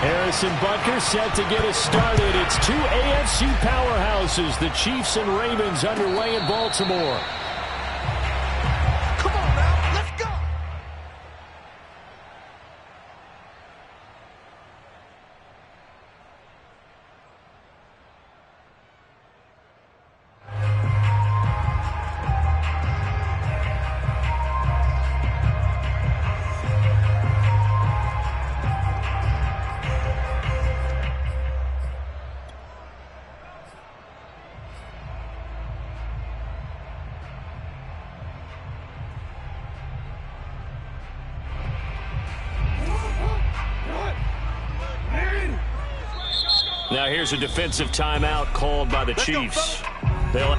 Harrison Butker set to get us started. It's two AFC powerhouses, the Chiefs and Ravens, underway in Baltimore. Come on now, let's go! Now here's a defensive timeout called by the Chiefs. They'll...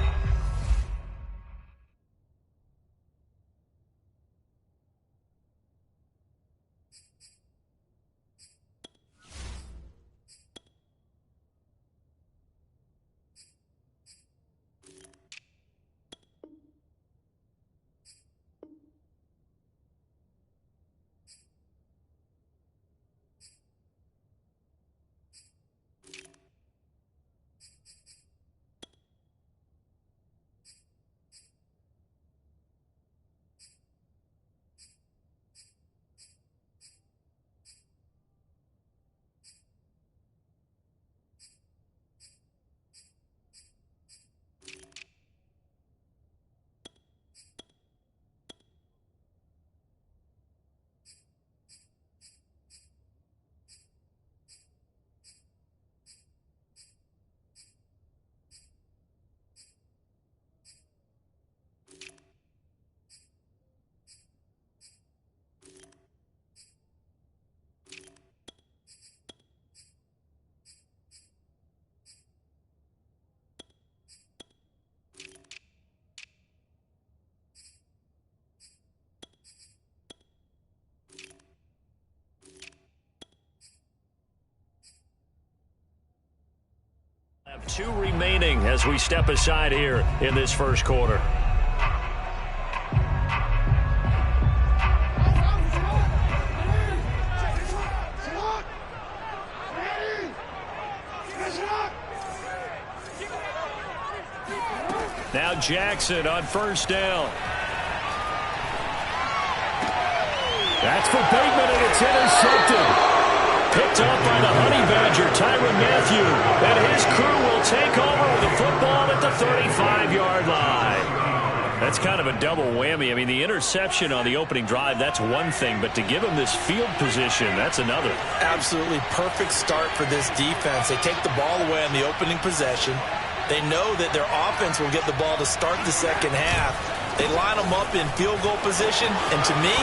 have two remaining as we step aside here in this first quarter. Now Jackson on first down. That's for Bateman, and it's intercepted. Picked off by the Honey Badger, Tyrann Mathieu. And his crew will take over with the football at the 35-yard line. That's kind of a double whammy. I mean, the interception on the opening drive, that's one thing. But to give him this field position, that's another. Absolutely perfect start for this defense. They take the ball away on the opening possession. They know that their offense will get the ball to start the second half. They line them up in field goal position. And to me,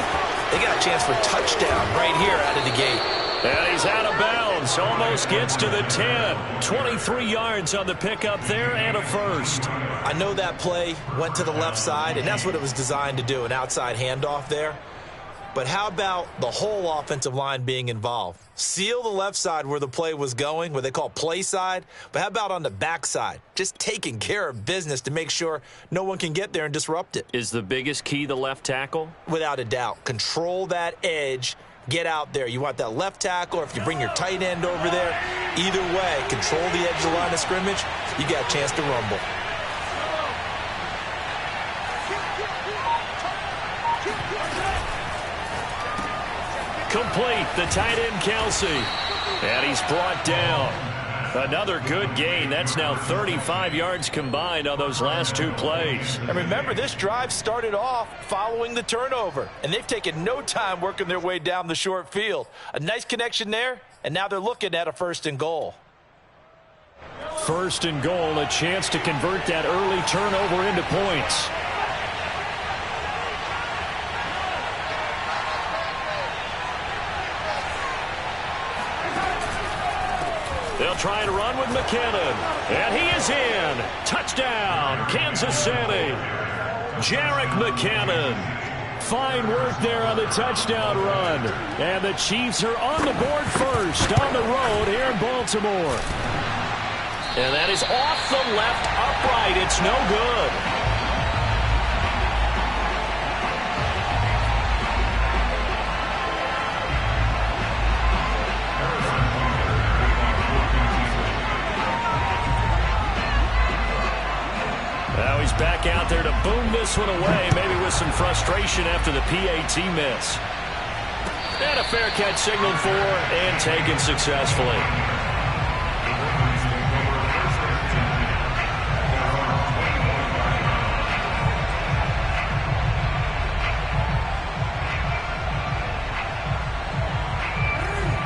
they got a chance for touchdown right here out of the gate. And he's out of bounds. Almost gets to the 10. 23 yards on the pickup there and a first. I know that play went to the left side, and that's what it was designed to do, an outside handoff there. But how about the whole offensive line being involved? Seal the left side where the play was going, what they call play side. But how about on the back side? Just taking care of business to make sure no one can get there and disrupt it. Is the biggest key the left tackle? Without a doubt. Control that edge. Get out there. You want that left tackle, or if you bring your tight end over there, either way, control the edge of the line of scrimmage, you got a chance to rumble. Complete, the tight end Kelce. And he's brought down. Another good gain. That's now 35 yards combined on those last two plays. And remember, this drive started off following the turnover, and they've taken no time working their way down the short field. A nice connection there, and now they're looking at a 1st and goal. 1st and goal, a chance to convert that early turnover into points. They'll try and run with McKinnon. And he is in. Touchdown, Kansas City. Jerick McKinnon. Fine work there on the touchdown run. And the Chiefs are on the board first on the road here in Baltimore. And that is off the left upright. It's no good. this one away, maybe with some frustration after the PAT miss. And a fair catch signaled for and taken successfully.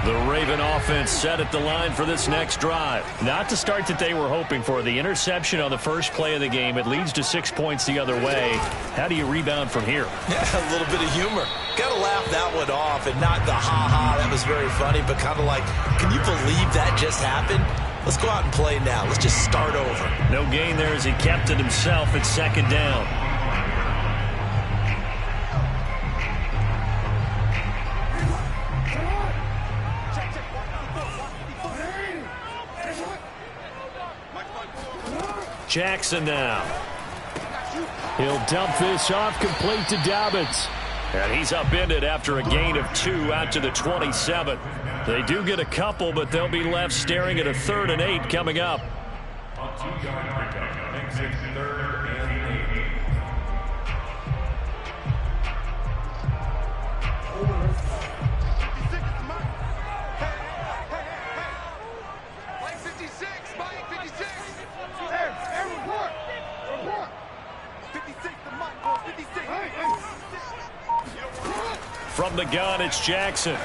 The Raven offense set at the line for this next drive. Not the start that they were hoping for. The interception on the first play of the game. It leads to 6 points the other way. How do you rebound from here? Yeah, a little bit of humor. Got to laugh that one off, and not the ha-ha, that was very funny, but kind of like, can you believe that just happened? Let's go out and play now. Let's just start over. No gain there as he kept it himself at second down. Jackson now. He'll dump this off complete to Dobbins. And he's upended after a gain of 2 out to the 27. They do get a couple, but they'll be left staring at a 3rd and 8 coming up. From the gun, it's Jackson.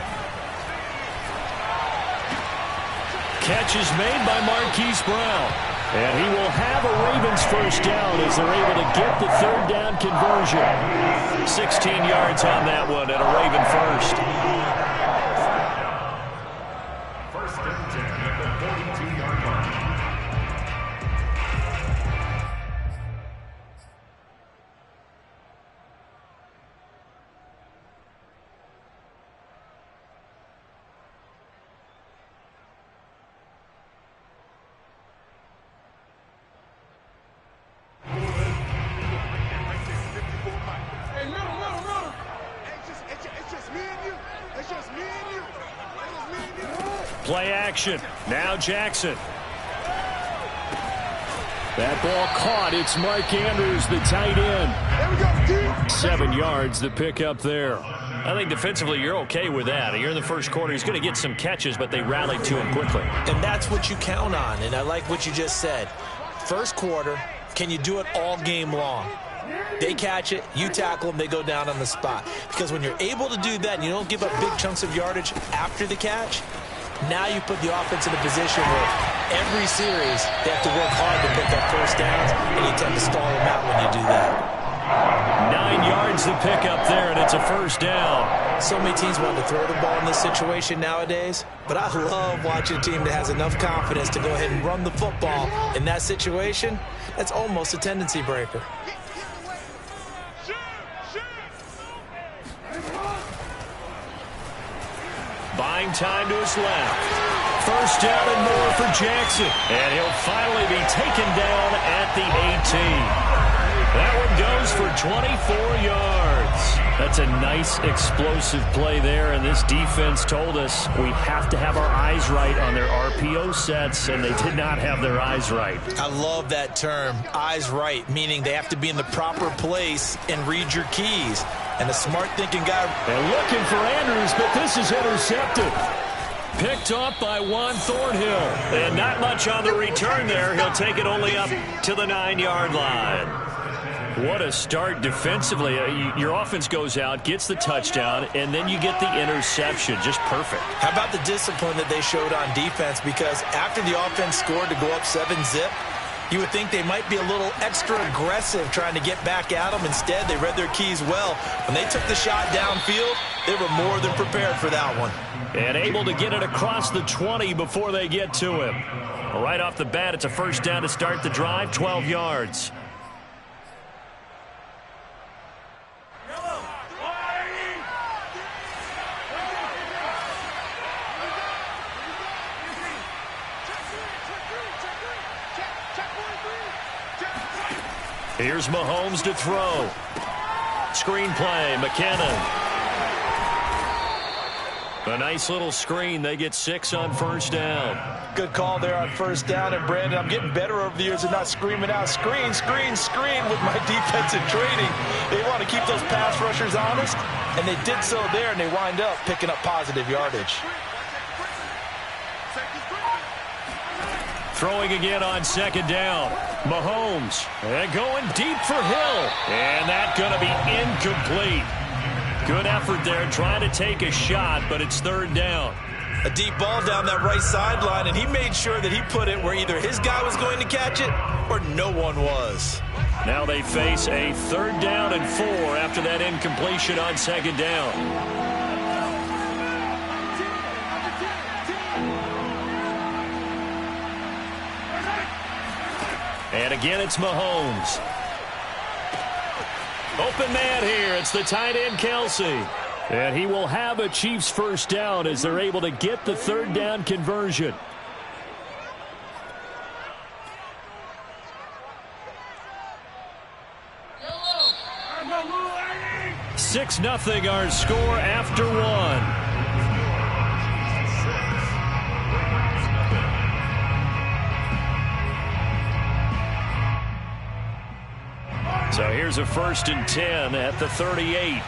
Catch is made by Marquise Brown. And he will have a Ravens first down as they're able to get the 3rd down conversion. 16 yards on that one and a Raven first. First and 10 at the 42-yard line. Play action. Now Jackson. That ball caught. It's Mark Andrews, the tight end. 7 yards, the pickup there. I think defensively you're okay with that. You're in the first quarter. He's going to get some catches, but they rallied to him quickly. And that's what you count on, and I like what you just said. First quarter, can you do it all game long? They catch it, you tackle them, they go down on the spot. Because when you're able to do that and you don't give up big chunks of yardage after the catch, now you put the offense in a position where every series they have to work hard to pick up first downs, and you tend to stall them out when you do that. 9 yards to pick up there, and it's a first down. So many teams want to throw the ball in this situation nowadays, but I love watching a team that has enough confidence to go ahead and run the football in that situation. That's almost a tendency breaker. Buying time to his left. First down and more for Jackson. And he'll finally be taken down at the 18. That one goes for 24 yards. That's a nice explosive play there, and this defense told us we have to have our eyes right on their RPO sets, and they did not have their eyes right. I love that term, eyes right, meaning they have to be in the proper place and read your keys. And a smart thinking guy. And looking for Andrews, but this is intercepted. Picked off by Juan Thornhill. And not much on the return there. He'll take it only up to the 9-yard line. What a start defensively. Your offense goes out, gets the touchdown, and then you get the interception. Just perfect. How about the discipline that they showed on defense? Because after the offense scored to go up 7-zip, you would think they might be a little extra aggressive trying to get back at them. Instead, they read their keys well. When they took the shot downfield, they were more than prepared for that one. And able to get it across the 20 before they get to him. Right off the bat, it's a first down to start the drive, 12 yards. Here's Mahomes to throw. Screen play, McKinnon. A nice little screen. They get 6 on first down. Good call there on first down. And, Brandon, I'm getting better over the years of not screaming out, screen, screen, screen with my defensive training. They want to keep those pass rushers honest, and they did so there, and they wind up picking up positive yardage. Throwing again on second down. Mahomes and going deep for Hill. And that's going to be incomplete. Good effort there trying to take a shot, but it's third down. A deep ball down that right sideline, and he made sure that he put it where either his guy was going to catch it or no one was. Now they face a third down and 4 after that incompletion on second down. And again, it's Mahomes. Open man here. It's the tight end, Kelce. And he will have a Chiefs first down as they're able to get the third down conversion. 6-0 our score after 1. So here's a 1st and 10 at the 38.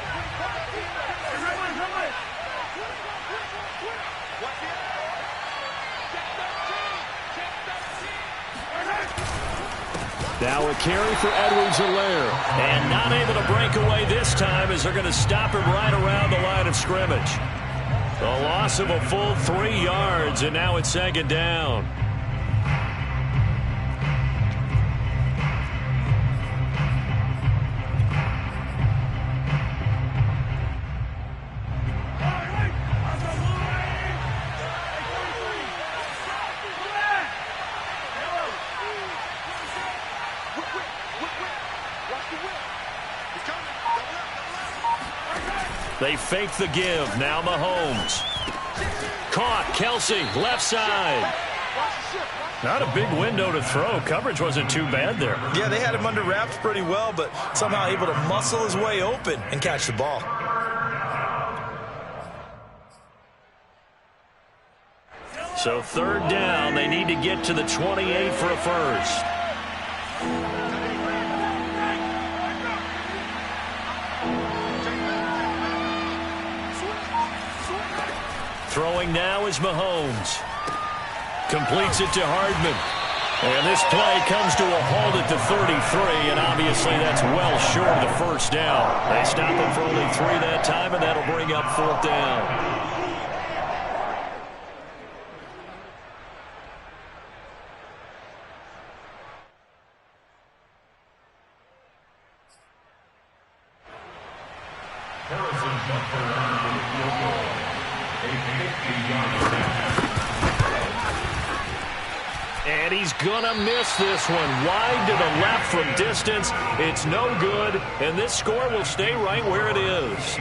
Now a carry for Edwards-Helaire. And not able to break away this time as they're going to stop him right around the line of scrimmage. The loss of a full 3 yards, and now it's second down. They fake the give. Now Mahomes. Caught. Kelce, left side. Not a big window to throw. Coverage wasn't too bad there. Yeah, they had him under wraps pretty well, but somehow able to muscle his way open and catch the ball. So third down. They need to get to the 28 for a first. Throwing now is Mahomes. Completes it to Hardman. And this play comes to a halt at the 33, and obviously that's well short of the first down. They stop him for only 3 that time, and that'll bring up 4th down. And he's gonna miss this one. Wide to the left from distance. It's no good, and this score will stay right where it is.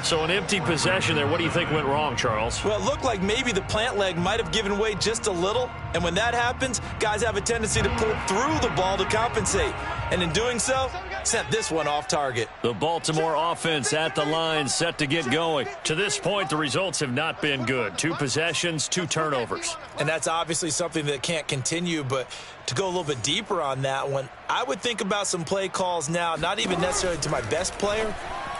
So an empty possession there. What do you think went wrong, Charles? Well, it looked like maybe the plant leg might have given way just a little, and when that happens, guys have a tendency to pull through the ball to compensate, and in doing so, sent this one off target. The Baltimore offense at the line, set to get going. To this point, the results have not been good. 2 possessions, 2 turnovers. And that's obviously something that can't continue, but to go a little bit deeper on that one, I would think about some play calls now, not even necessarily to my best player,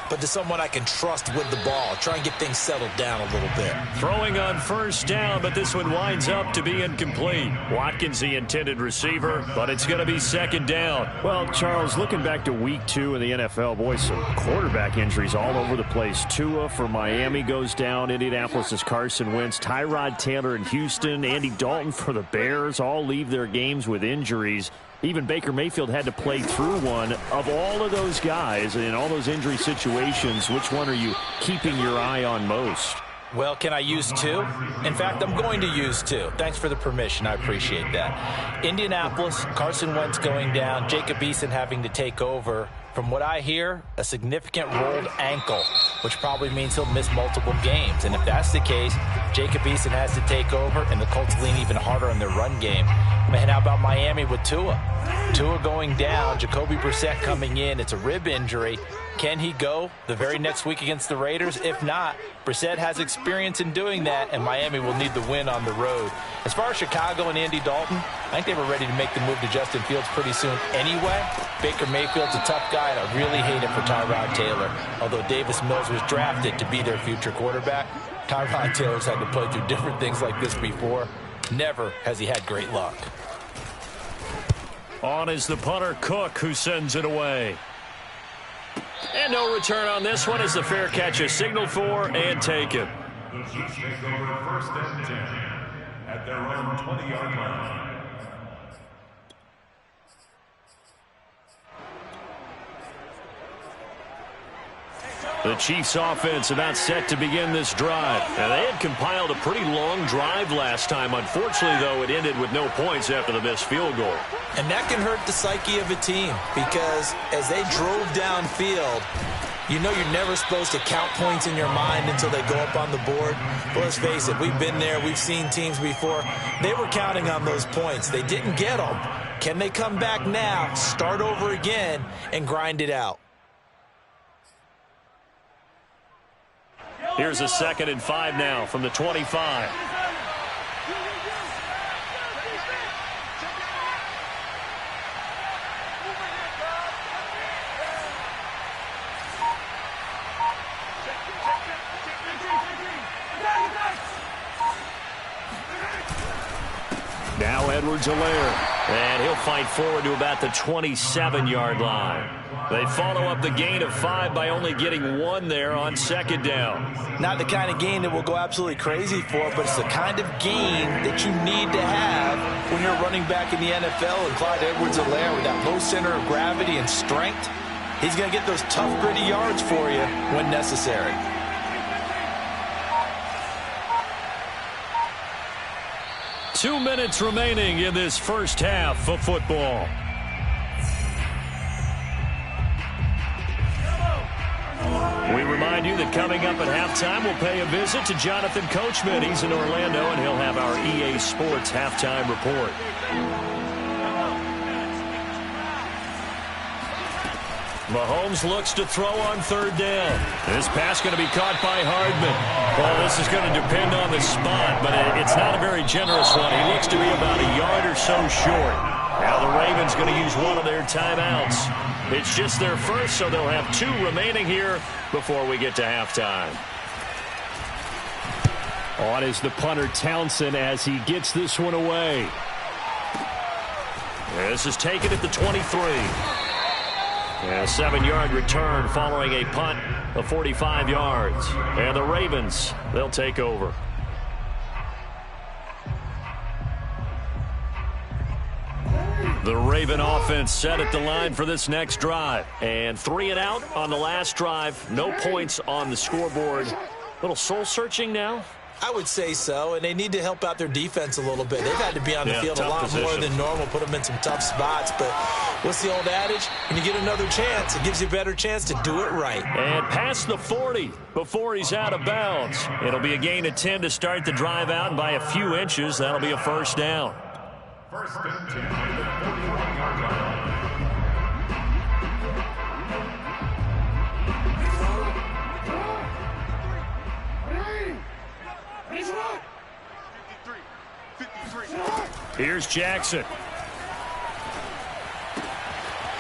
but to someone I can trust with the ball. Try and get things settled down a little bit. Throwing on first down, but this one winds up to be incomplete. Watkins the intended receiver, but it's going to be second down. Well, Charles, looking back to week 2 in the NFL, boys, some quarterback injuries all over the place. Tua for Miami goes down. Indianapolis' Carson Wentz. Tyrod Taylor in Houston. Andy Dalton for the Bears all leave their games with injuries. Even Baker Mayfield had to play through one. Of all of those guys in all those injury situations, which one are you keeping your eye on most? Well, can I use 2? In fact, I'm going to use 2. Thanks for the permission. I appreciate that. Indianapolis, Carson Wentz going down, Jacob Eason having to take over. From what I hear, a significant rolled ankle, which probably means he'll miss multiple games. And if that's the case, Jacob Eason has to take over, and the Colts lean even harder on their run game. Man, how about Miami with Tua? Tua going down, Jacoby Brissett coming in. It's a rib injury. Can he go the very next week against the Raiders? If not, Brissett has experience in doing that, and Miami will need the win on the road. As far as Chicago and Andy Dalton, I think they were ready to make the move to Justin Fields pretty soon anyway. Baker Mayfield's a tough guy, and I really hate it for Tyrod Taylor. Although Davis Mills was drafted to be their future quarterback, Tyrod Taylor's had to play through different things like this before. Never has he had great luck. On is the punter, Cook, who sends it away. And no return on this one as the fair catch is signaled for and taken. The Chiefs take over first and 10 at their own 20-yard line. The Chiefs offense about set to begin this drive. And they had compiled a pretty long drive last time. Unfortunately, though, it ended with no points after the missed field goal. And that can hurt the psyche of a team because as they drove downfield, you know you're never supposed to count points in your mind until they go up on the board. But let's face it, we've been there. We've seen teams before. They were counting on those points. They didn't get them. Can they come back now, start over again, and grind it out? Here's a 2nd and 5 now from the 25. Now Edwards-Helaire. And he'll fight forward to about the 27-yard line. They follow up the gain of 5 by only getting 1 there on 2nd down. Not the kind of gain that we'll go absolutely crazy for, but it's the kind of gain that you need to have when you're running back in the NFL. And Clyde Edwards-Helaire, with that low center of gravity and strength, he's going to get those tough, gritty yards for you when necessary. Two minutes remaining in this first half of football. We remind you that coming up at halftime, we'll pay a visit to Jonathan Coachman. He's in Orlando, and he'll have our EA Sports halftime report. Mahomes looks to throw on 3rd down. This pass going to be caught by Hardman. Well, this is going to depend on the spot, but it's not a very generous one. He looks to be about a yard or so short. Now the Ravens going to use one of their timeouts. It's just their first, so they'll have 2 remaining here before we get to halftime. On is the punter, Townsend, as he gets this one away. This is taken at the 23. And a 7-yard return following a punt of 45 yards. And the Ravens, they'll take over. The Raven offense set at the line for this next drive. And 3 and out on the last drive. No points on the scoreboard. A little soul-searching now? I would say so, and they need to help out their defense a little bit. They've had to be on the field a lot more than normal, put them in some tough spots. But what's the old adage? When you get another chance, it gives you a better chance to do it right. And past the 40 before he's out of bounds. It'll be a gain of 10 to start the drive out, and by a few inches, that'll be a first down. First and 10 at the 41-yard line. Here's Jackson.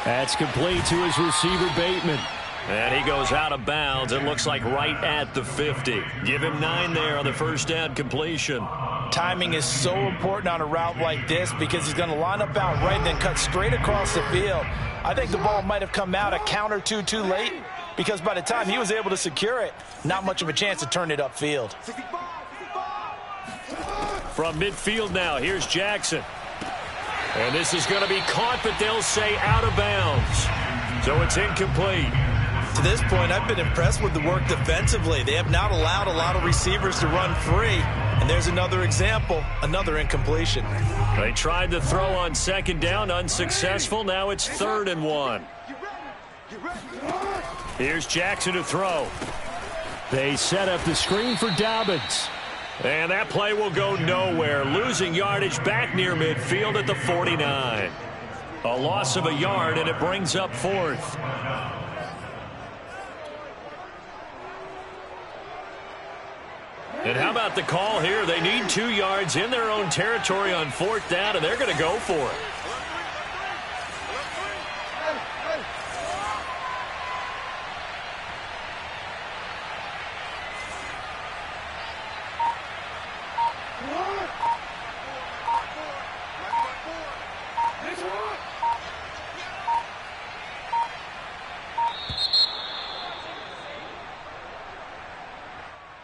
That's complete to his receiver, Bateman. And he goes out of bounds. It looks like right at the 50. Give him 9 there on the first down completion. Timing is so important on a route like this because he's going to line up out right and then cut straight across the field. I think the ball might have come out a count or two too late because by the time he was able to secure it, not much of a chance to turn it upfield. From midfield now, here's Jackson. And this is going to be caught, but they'll say out of bounds. So it's incomplete. To this point, I've been impressed with the work defensively. They have not allowed a lot of receivers to run free. And there's another example, another incompletion. They tried to throw on 2nd down, unsuccessful. Now it's 3rd and 1. Here's Jackson to throw. They set up the screen for Dobbins. And that play will go nowhere, losing yardage back near midfield at the 49. A loss of a yard, and it brings up 4th. And how about the call here? They need 2 yards in their own territory on 4th down, and they're going to go for it.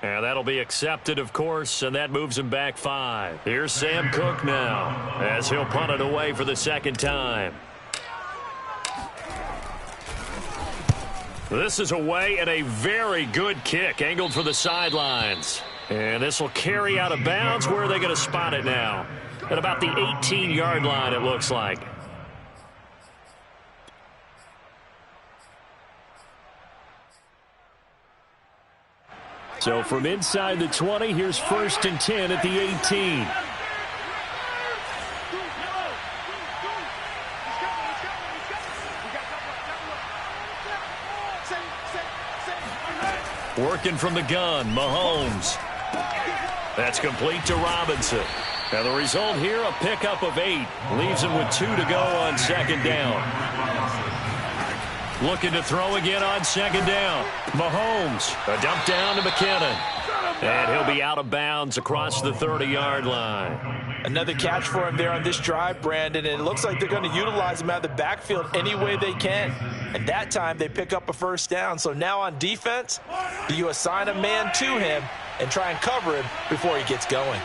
And that'll be accepted, of course, and that moves him back 5. Here's Sam Cook now as he'll punt it away for the 2nd time. This is away and a very good kick angled for the sidelines. And this will carry out of bounds. Where are they going to spot it now? At about the 18-yard line, it looks like. So from inside the 20, here's 1st and 10 at the 18. Working from the gun, Mahomes. That's complete to Robinson. And the result here, a pickup of 8. Leaves him with 2 to go on 2nd down. Looking to throw again on 2nd down. Mahomes, a dump down to McKinnon. And he'll be out of bounds across the 30-yard line. Another catch for him there on this drive, Brandon, and it looks like they're going to utilize him out of the backfield any way they can. And that time they pick up a 1st down. So now on defense, do you assign a man to him and try and cover him before he gets going?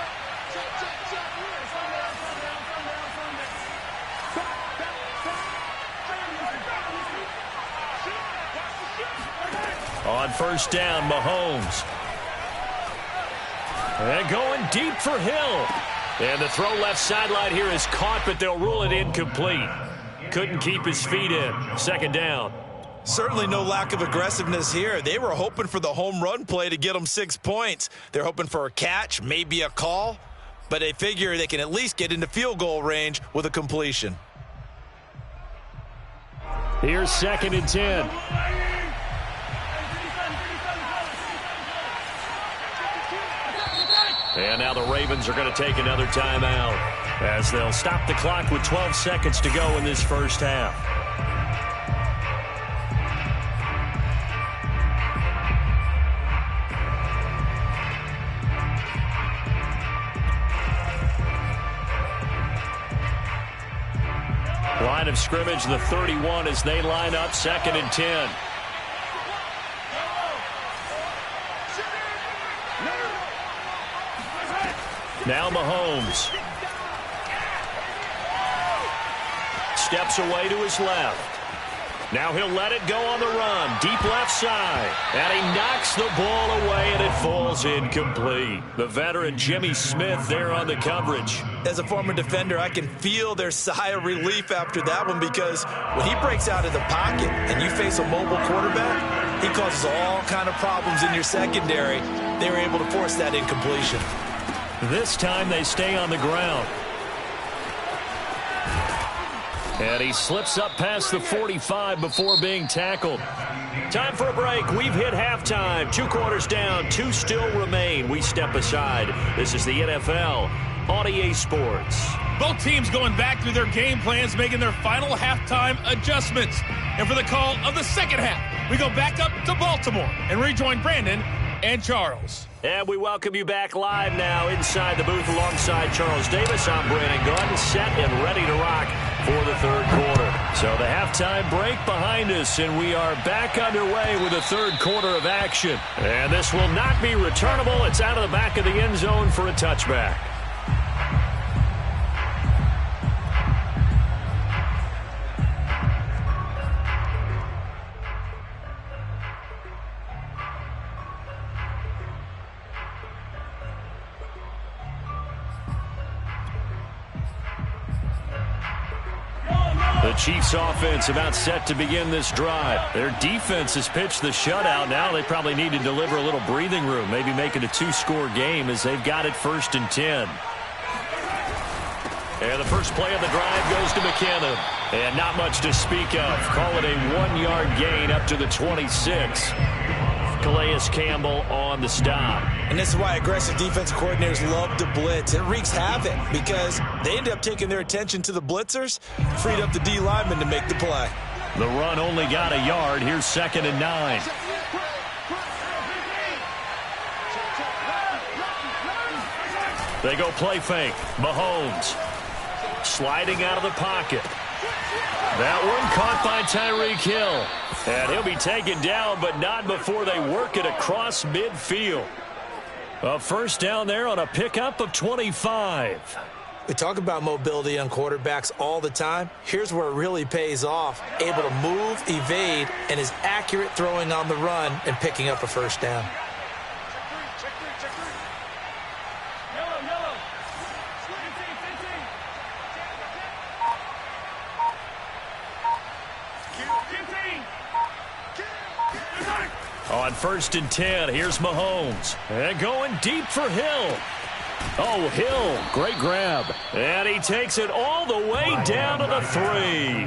On 1st down, Mahomes. And going deep for Hill. And the throw left sideline here is caught, but they'll rule it incomplete. Couldn't keep his feet in. 2nd down. Certainly no lack of aggressiveness here. They were hoping for the home run play to get them 6 points. They're hoping for a catch, maybe a call, but they figure they can at least get into field goal range with a completion. Here's 2nd and 10. And now the Ravens are going to take another timeout as they'll stop the clock with 12 seconds to go in this 1st half. Line of scrimmage, the 31 as they line up 2nd and 10. Now Mahomes. Steps away to his left. Now he'll let it go on the run. Deep left side. And he knocks the ball away, and it falls incomplete. The veteran Jimmy Smith there on the coverage. As a former defender, I can feel their sigh of relief after that one, because when he breaks out of the pocket and you face a mobile quarterback, he causes all kind of problems in your secondary. They were able to force that incompletion. This time they stay on the ground. And he slips up past the 45 before being tackled. Time for a break. We've hit halftime. 2 quarters down. 2 still remain. We step aside. This is the NFL on EA Sports. Both teams going back through their game plans, making their final halftime adjustments. And for the call of the 2nd half, we go back up to Baltimore and rejoin Brandon and Charles. And we welcome you back live now inside the booth alongside Charles Davis. I'm Brandon Gunn, set and ready to rock for the 3rd quarter. So the halftime break behind us, and we are back underway with the 3rd quarter of action. And this will not be returnable. It's out of the back of the end zone for a touchback. The Chiefs offense about set to begin this drive. Their defense has pitched the shutout. Now they probably need to deliver a little breathing room, maybe make it a 2-score game as they've got it 1st and 10. And the first play of the drive goes to McKinnon. And not much to speak of. Call it a 1-yard gain up to the 26. Calais Campbell on the stop. And this is why aggressive defense coordinators love to blitz. It wreaks havoc because they end up taking their attention to the blitzers, freed up the D lineman to make the play. The run only got a yard. Here's 2nd and 9. They go play fake. Mahomes sliding out of the pocket. That one caught by Tyreek Hill. And he'll be taken down, but not before they work it across midfield. A first down there on a pickup of 25. We talk about mobility on quarterbacks all the time. Here's where it really pays off. Able to move, evade, and is accurate throwing on the run and picking up a first down. On 1st and 10, here's Mahomes. And going deep for Hill. Oh, Hill, great grab. And he takes it all the way down to the 3.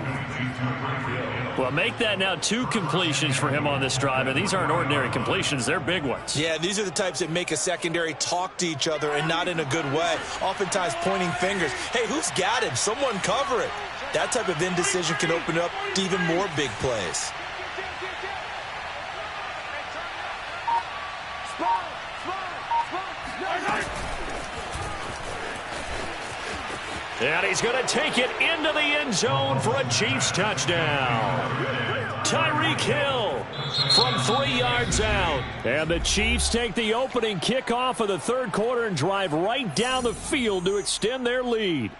Well, make that now 2 completions for him on this drive, and these aren't ordinary completions. They're big ones. Yeah, these are the types that make a secondary talk to each other and not in a good way. Oftentimes pointing fingers. Hey, who's got him? Someone cover it. That type of indecision can open up to even more big plays. And he's going to take it into the end zone for a Chiefs touchdown. Tyreek Hill from 3 yards out. And the Chiefs take the opening kickoff of the 3rd quarter and drive right down the field to extend their lead.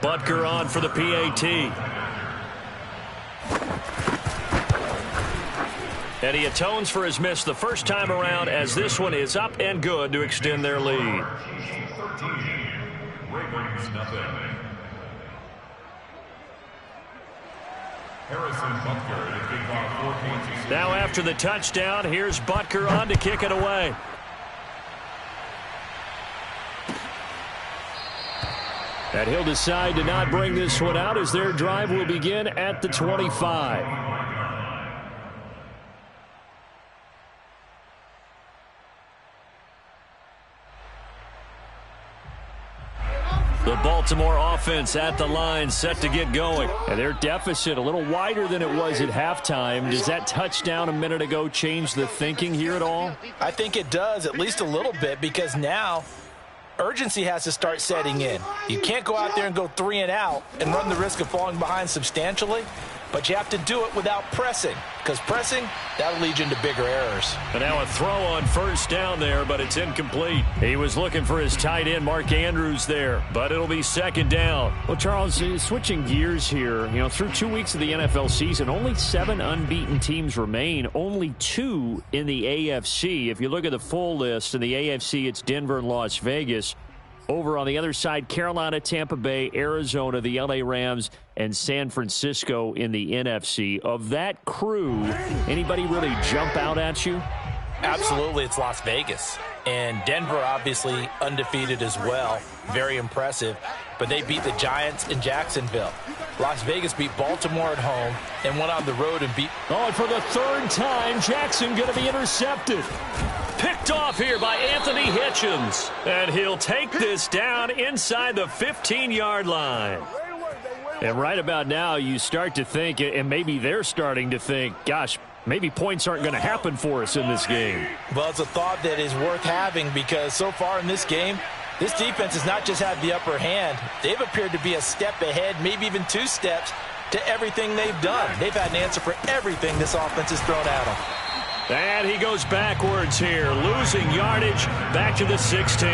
Butker on for the PAT. And he atones for his miss the first time around as this one is up and good to extend their lead. 13, Ravens nothing. Harrison Butker to kick off 4 points. Now after the touchdown, here's Butker on to kick it away. And he'll decide to not bring this one out as their drive will begin at the 25. The Baltimore offense at the line set to get going. And their deficit a little wider than it was at halftime. Does that touchdown a minute ago change the thinking here at all? I think it does, at least a little bit, because now urgency has to start setting in. You can't go out there and go 3 and out and run the risk of falling behind substantially, but you have to do it without pressing, because pressing, that'll lead you into bigger errors. And now a throw on first down there, but it's incomplete. He was looking for his tight end, Mark Andrews, there, but it'll be 2nd down. Well, Charles, switching gears here, through 2 weeks of the NFL season, only 7 unbeaten teams remain, only 2 in the AFC. If you look at the full list, in the AFC, it's Denver and Las Vegas. Over on the other side, Carolina, Tampa Bay, Arizona, the LA Rams, and San Francisco in the NFC. Of that crew, anybody really jump out at you? Absolutely, it's Las Vegas. And Denver, obviously, undefeated as well. Very impressive. But they beat the Giants in Jacksonville. Las Vegas beat Baltimore at home and went on the road and beat... Oh, and for the 3rd time, Jackson going to be intercepted. Picked off here by Anthony Hitchens. And he'll take this down inside the 15-yard line. And right about now, you start to think, and maybe they're starting to think, gosh, maybe points aren't going to happen for us in this game. Well, it's a thought that is worth having because so far in this game, this defense has not just had the upper hand. They've appeared to be a step ahead, maybe even 2 steps to everything they've done. They've had an answer for everything this offense has thrown at them. And he goes backwards here, losing yardage back to the 16.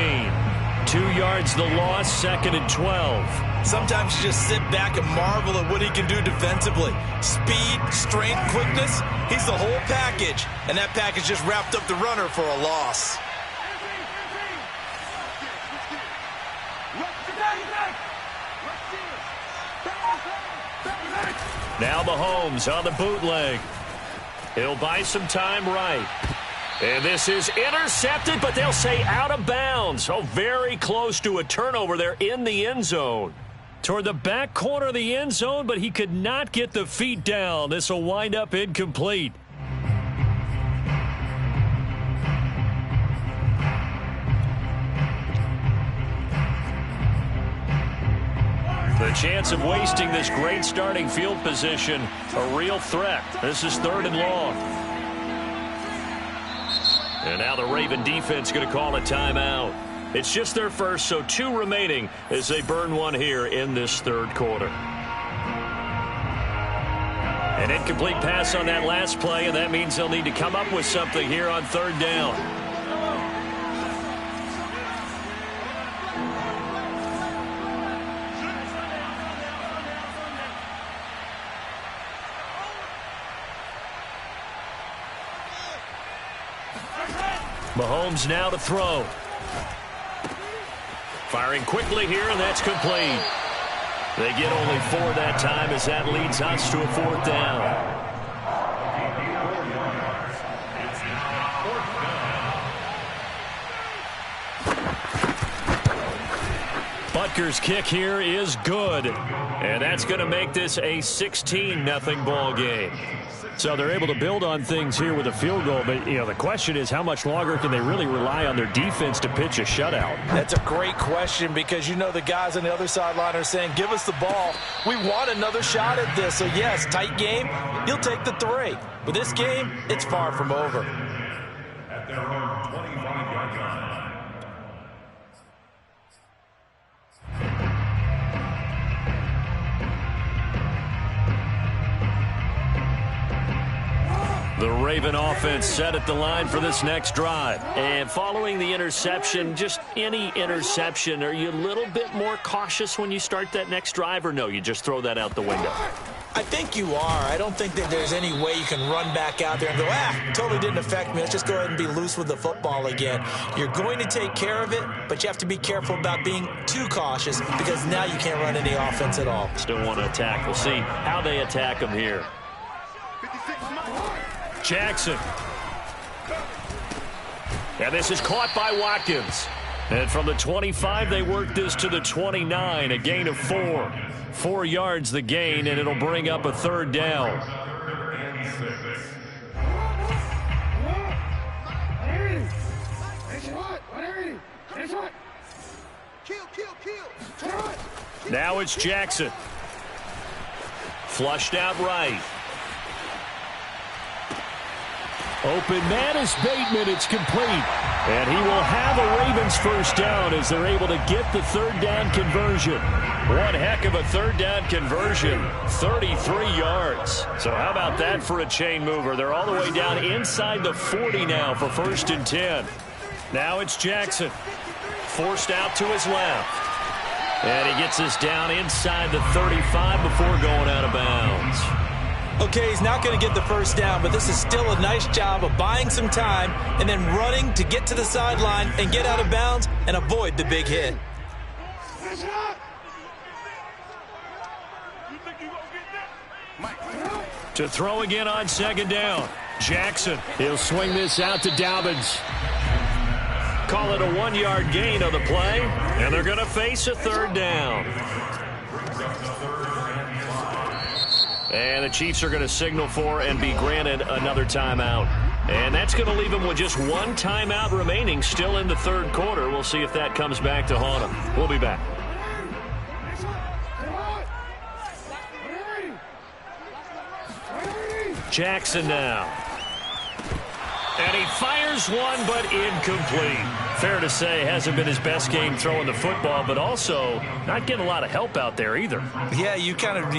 2 yards the loss, 2nd and 12. Sometimes you just sit back and marvel at what he can do defensively. Speed, strength, quickness, he's the whole package. And that package just wrapped up the runner for a loss. Now Mahomes on the bootleg. He'll buy some time right. And this is intercepted, but they'll say out of bounds. Oh, very close to a turnover there in the end zone. Toward the back corner of the end zone, but he could not get the feet down. This will wind up incomplete. The chance of wasting this great starting field position, a real threat. This is 3rd and long. And now the Raven defense going to call a timeout. It's just their first, so 2 remaining as they burn one here in this 3rd quarter. An incomplete pass on that last play, and that means they'll need to come up with something here on 3rd down. Mahomes now to throw. Firing quickly here, and that's complete. They get only 4 that time as that leads us to a 4th down. Butker's kick here is good, and that's going to make this a 16-0 ball game. So they're able to build on things here with a field goal, but the question is how much longer can they really rely on their defense to pitch a shutout? That's a great question because the guys on the other sideline are saying, give us the ball. We want another shot at this. So, yes, tight game, you'll take the 3. But this game, it's far from over. At their own 25-yard line. The Raven offense set at the line for this next drive. And following the interception, just any interception, are you a little bit more cautious when you start that next drive, or no, you just throw that out the window? I think you are. I don't think that there's any way you can run back out there and go, totally didn't affect me. Let's just go ahead and be loose with the football again. You're going to take care of it, but you have to be careful about being too cautious because now you can't run any offense at all. Still want to attack. We'll see how they attack them here. Jackson. And this is caught by Watkins. And from the 25, they work this to the 29, a gain of 4. 4 yards the gain, and it'll bring up a 3rd down. Now it's Jackson. Flushed out right. Open man is Bateman. It's complete. And he will have a Ravens 1st down as they're able to get the 3rd down conversion. One heck of a 3rd down conversion. 33 yards. So how about that for a chain mover? They're all the way down inside the 40 now for 1st and 10. Now it's Jackson. Forced out to his left. And he gets us down inside the 35 before going out of bounds. Okay, he's not going to get the 1st down, but this is still a nice job of buying some time and then running to get to the sideline and get out of bounds and avoid the big hit. To throw again on 2nd down. Jackson. He'll swing this out to Dobbins. Call it a 1-yard gain on the play, and they're going to face a 3rd down. And the Chiefs are going to signal for and be granted another timeout. And that's going to leave them with just 1 timeout remaining still in the 3rd quarter. We'll see if that comes back to haunt them. We'll be back. Jackson now. And he fires one, but incomplete. Fair to say, hasn't been his best game throwing the football, but also not getting a lot of help out there either. Yeah, you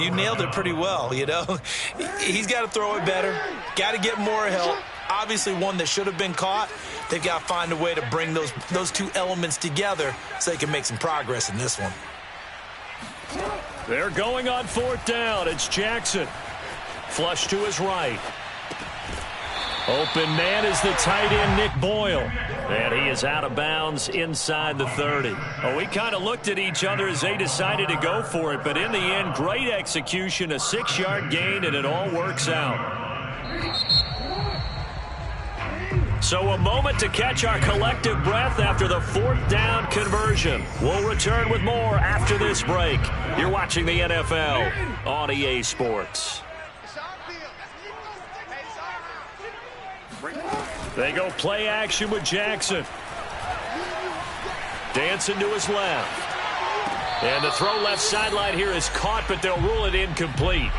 nailed it pretty well, He's got to throw it better, got to get more help. Obviously one that should have been caught. They've got to find a way to bring those 2 elements together so they can make some progress in this one. They're going on 4th down. It's Jackson. Flush to his right. Open man is the tight end, Nick Boyle. And he is out of bounds inside the 30. Well, we kind of looked at each other as they decided to go for it, but in the end, great execution, a 6-yard gain, and it all works out. So a moment to catch our collective breath after the 4th down conversion. We'll return with more after this break. You're watching the NFL on EA Sports. They go play action with Jackson. Dancing to his left. And the throw left sideline here is caught, but they'll rule it incomplete.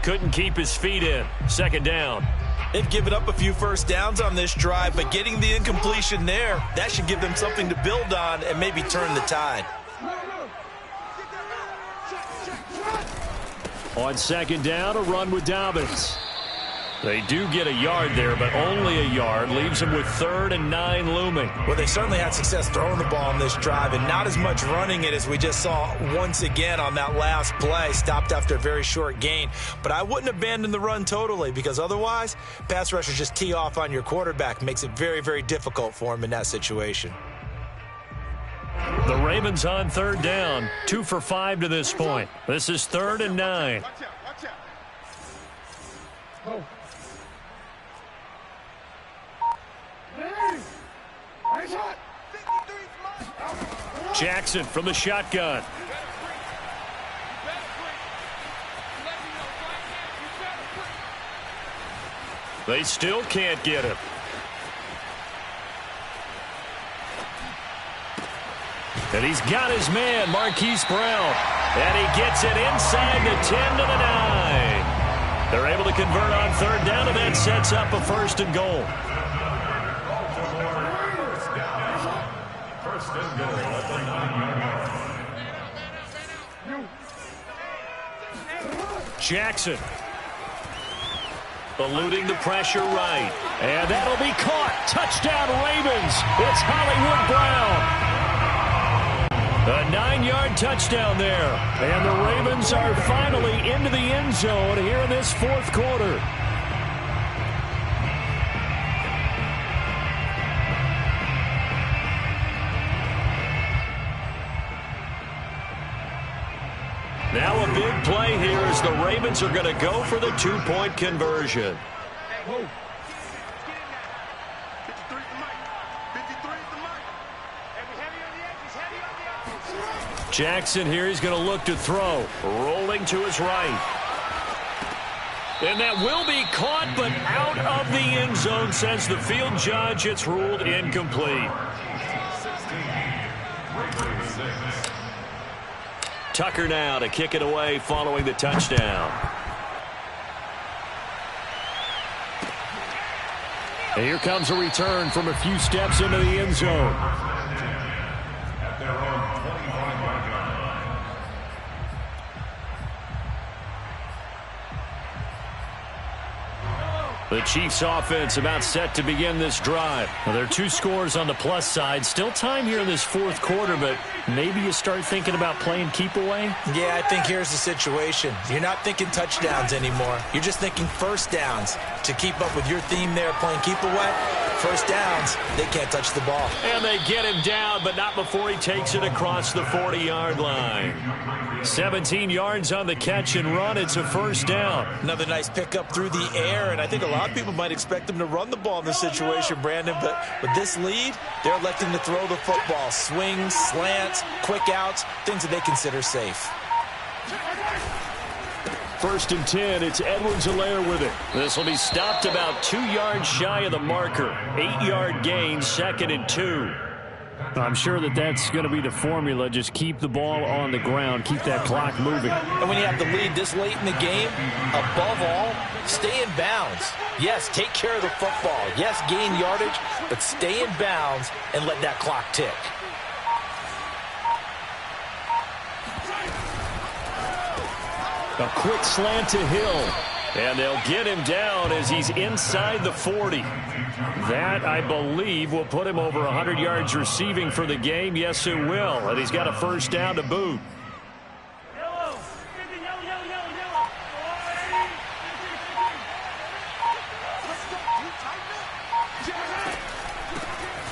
Couldn't keep his feet in. 2nd down. They've given up a few first downs on this drive, but getting the incompletion there, that should give them something to build on and maybe turn the tide. On 2nd down, a run with Dobbins. They do get a yard there, but only a yard. Leaves them with 3rd and 9 looming. Well, they certainly had success throwing the ball on this drive, and not as much running it as we just saw once again on that last play. Stopped after a very short gain. But I wouldn't abandon the run totally, because otherwise, pass rushers just tee off on your quarterback. Makes it very, very difficult for him in that situation. The Ravens on 3rd down. 2 for 5 to this point. This is 3rd and 9. Jackson from the shotgun. They still can't get him. And he's got his man, Marquise Brown. And he gets it inside the 10 to the 9. They're able to convert on 3rd down, and that sets up a 1st and goal. Jackson eluding the pressure right. And that'll be caught. Touchdown Ravens. It's Hollywood Brown. A 9-yard touchdown there. And the Ravens are finally into the end zone here in this 4th quarter. Now a big play here as the Ravens are going to go for the 2-point conversion. Jackson here, he's going to look to throw. Rolling to his right. And that will be caught, but out of the end zone, says the field judge. It's ruled incomplete. Tucker now to kick it away following the touchdown. And here comes a return from a few steps into the end zone. At their own 25-yard line. The Chiefs offense about set to begin this drive. Well, there are 2 scores on the plus side. Still time here in this 4th quarter, but maybe you start thinking about playing keep away? Yeah, I think here's the situation. You're not thinking touchdowns anymore. You're just thinking first downs. To keep up with your theme there, playing keep away, first downs, they can't touch the ball. And they get him down, but not before he takes it across the 40-yard line. 17 yards on the catch and run. It's a 1st down. Another nice pickup through the air, and I think a lot of people might expect them to run the ball in this situation, Brandon, but with this lead, they're electing to throw the football. Swings, slants, quick outs, things that they consider safe. 1st and 10, it's Edwards-Helaire with it. This will be stopped about 2 yards shy of the marker. 8-yard gain, 2nd and 2. I'm sure that's going to be the formula. Just keep the ball on the ground. Keep that clock moving. And when you have the lead this late in the game, above all, stay in bounds. Yes, take care of the football. Yes, gain yardage, but stay in bounds and let that clock tick. A quick slant to Hill. And they'll get him down as he's inside the 40. That, I believe, will put him over 100 yards receiving for the game. Yes, it will. And he's got a 1st down to boot.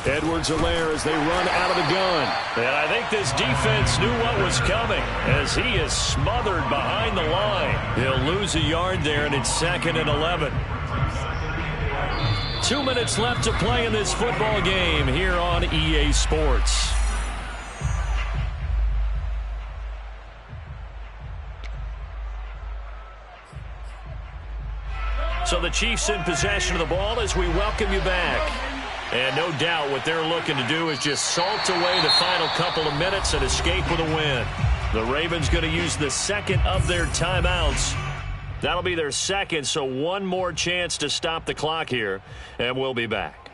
Edwards-Helaire as they run out of the gun. And I think this defense knew what was coming as he is smothered behind the line. He'll lose a yard there, and it's 2nd and 11. 2 minutes left to play in this football game here on EA Sports. So the Chiefs in possession of the ball as we welcome you back. And no doubt what they're looking to do is just salt away the final couple of minutes and escape with a win. The Ravens going to use the second of their timeouts. That'll be their second, so one more chance to stop the clock here, and we'll be back.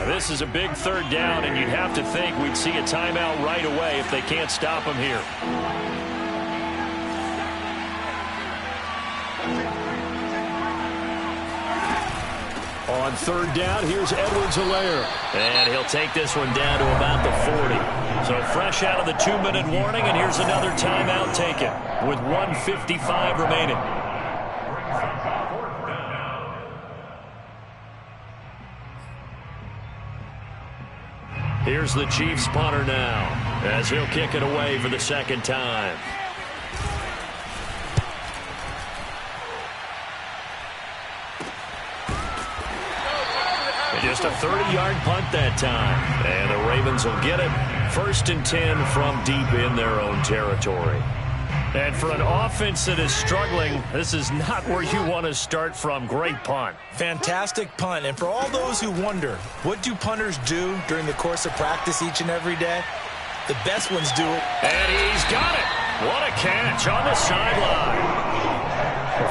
This is a big 3rd down, and you'd have to think we'd see a timeout right away if they can't stop him here. On 3rd down, here's Edwards-Helaire. And he'll take this one down to about the 40. So fresh out of the 2-minute warning, and here's another timeout taken with 1:55 remaining. Here's the Chiefs punter now as he'll kick it away for the second time. And just a 30-yard punt that time. And the Ravens will get it. 1st and 10 from deep in their own territory. And for an offense that is struggling, this is not where you want to start from. Great punt. Fantastic punt. And for all those who wonder, what do punters do during the course of practice each and every day? The best ones do it. And he's got it. What a catch on the sideline.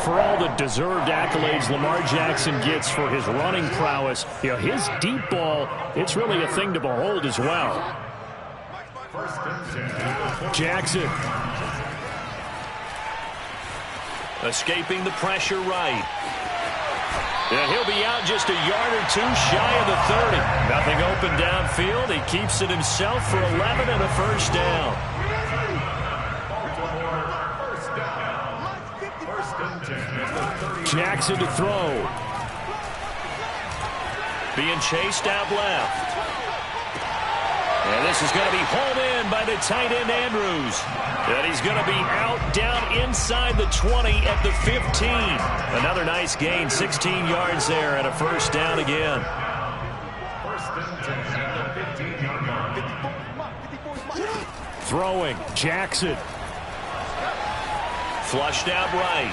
For all the deserved accolades Lamar Jackson gets for his running prowess, you know, his deep ball, it's really a thing to behold as well. Jackson. Escaping the pressure right. And he'll be out just a yard or two shy of the 30. Nothing open downfield. He keeps it himself for 11 and a 1st down. Jackson to throw. Being chased out left. And this is going to be hauled in by the tight end Andrews. And he's going to be out down inside the 20 at the 15. Another nice gain, 16 yards there and a 1st down again. Throwing, Jackson. Flushed out right.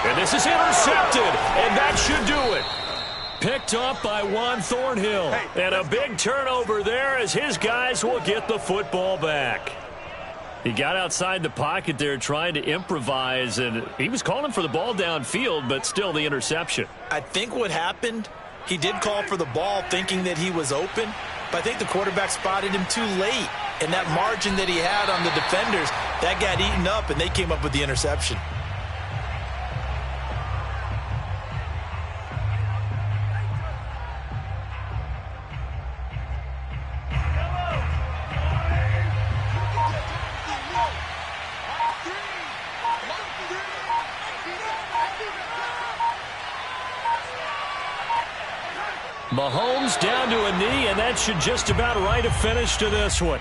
And this is intercepted, and that should do it. Picked up by Juan Thornhill. And a big turnover there as his guys will get the football back. He got outside the pocket there trying to improvise, and he was calling for the ball downfield, but still the interception. I think what happened, he did call for the ball thinking that he was open, but I think the quarterback spotted him too late. And that margin that he had on the defenders, that got eaten up, and they came up with the interception. Mahomes down to a knee, and that should just about write a finish to this one.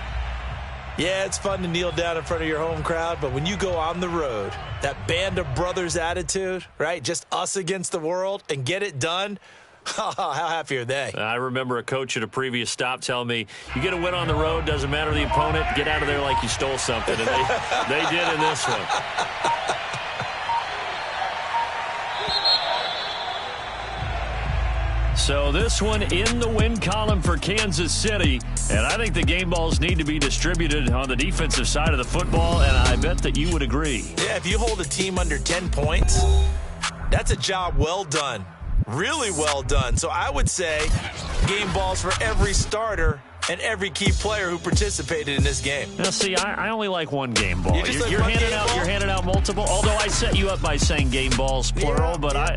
Yeah, it's fun to kneel down in front of your home crowd, but when you go on the road, that band of brothers attitude, right, just us against the world, and get it done, how happy are they? I remember a coach at a previous stop telling me, you get a win on the road, doesn't matter the opponent, get out of there like you stole something, and they did in this one. So this one in the win column for Kansas City, and I think the game balls need to be distributed on the defensive side of the football, and I bet that you would agree. Yeah, if you hold a team under 10 points, that's a job well done, really well done. So I would say game balls for every starter and every key player who participated in this game. Now, see, I only like one game ball. You're handing out multiple. Although I set you up by saying game balls plural, but I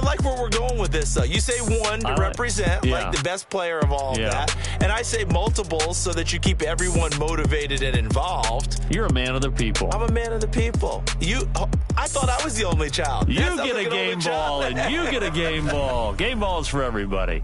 like where we're going with this. You say one to represent like the best player of all of that, and I say multiples so that you keep everyone motivated and involved. You're a man of the people. I'm a man of the people. I thought I was the only child. You get a game ball, and you get a game ball. Game balls for everybody.